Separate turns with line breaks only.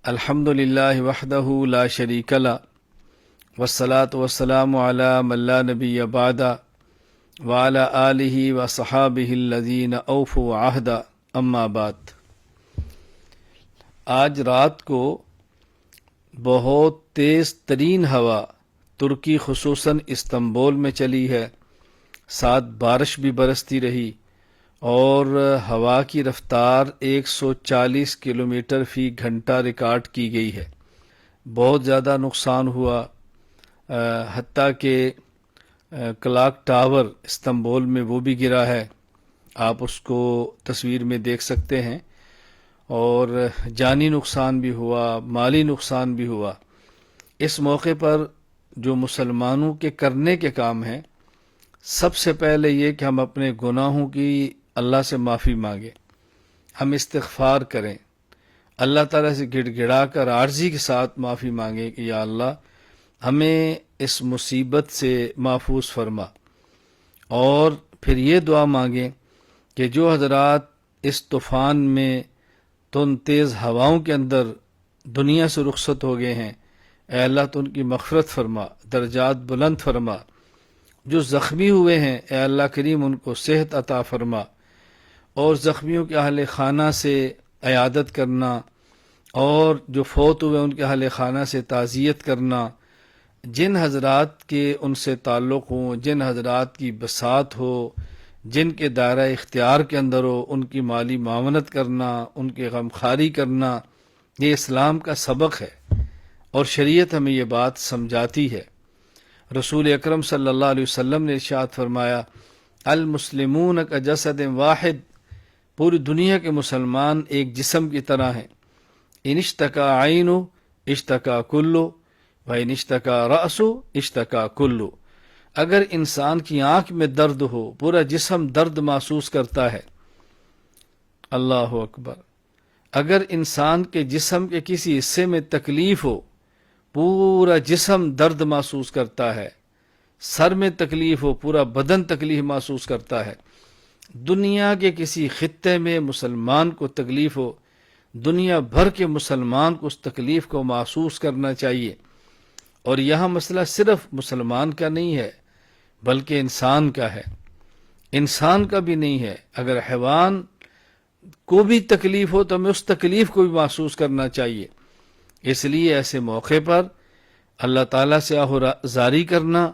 الحمد للہ وحدہ لا شریک لہ والصلاة والسلام علی من لا نبی بعدہ وعلی آلہ وصحابہ الذین اوفوا عہدہ اما بعد۔ آج رات کو بہت تیز ترین ہوا ترکی خصوصاً استنبول میں چلی ہے، ساتھ بارش بھی برستی رہی اور ہوا کی رفتار 140 کلومیٹر فی گھنٹہ ریکارڈ کی گئی ہے۔ بہت زیادہ نقصان ہوا، حتیٰ کہ کلاک ٹاور استنبول میں وہ بھی گرا ہے، آپ اس کو تصویر میں دیکھ سکتے ہیں، اور جانی نقصان بھی ہوا، مالی نقصان بھی ہوا۔ اس موقع پر جو مسلمانوں کے کرنے کے کام ہیں، سب سے پہلے یہ کہ ہم اپنے گناہوں کی اللہ سے معافی مانگیں، ہم استغفار کریں، اللہ تعالیٰ سے گڑ گڑا کر عاجزی کے ساتھ معافی مانگیں کہ یا اللہ ہمیں اس مصیبت سے محفوظ فرما، اور پھر یہ دعا مانگیں کہ جو حضرات اس طوفان میں تیز ہواؤں کے اندر دنیا سے رخصت ہو گئے ہیں، اے اللہ تو ان کی مغفرت فرما، درجات بلند فرما۔ جو زخمی ہوئے ہیں اے اللہ کریم ان کو صحت عطا فرما، اور زخمیوں کے اہل خانہ سے عیادت کرنا، اور جو فوت ہوئے ان کے اہل خانہ سے تعزیت کرنا، جن حضرات کے ان سے تعلق ہوں، جن حضرات کی بساط ہو، جن کے دائرہ اختیار کے اندر ہو، ان کی مالی معاونت کرنا، ان کے غمخواری کرنا، یہ اسلام کا سبق ہے اور شریعت ہمیں یہ بات سمجھاتی ہے۔ رسول اکرم صلی اللہ علیہ وسلم نے ارشاد فرمایا، المسلمون کا جسد واحد، پوری دنیا کے مسلمان ایک جسم کی طرح ہیں، ان اشتکا عین اشتکا کلو و ان اشتکا رأس اشتکا کلو۔ اگر انسان کی آنکھ میں درد ہو پورا جسم درد محسوس کرتا ہے، اللہ اکبر۔ اگر انسان کے جسم کے کسی حصے میں تکلیف ہو پورا جسم درد محسوس کرتا ہے، سر میں تکلیف ہو پورا بدن تکلیف محسوس کرتا ہے۔ دنیا کے کسی خطے میں مسلمان کو تکلیف ہو، دنیا بھر کے مسلمان کو اس تکلیف کو محسوس کرنا چاہیے۔ اور یہاں مسئلہ صرف مسلمان کا نہیں ہے بلکہ انسان کا ہے، انسان کا بھی نہیں ہے۔ اگر حیوان کو بھی تکلیف ہو تو ہمیں اس تکلیف کو بھی محسوس کرنا چاہیے۔ اس لیے ایسے موقع پر اللہ تعالیٰ سے آہوزاری کرنا،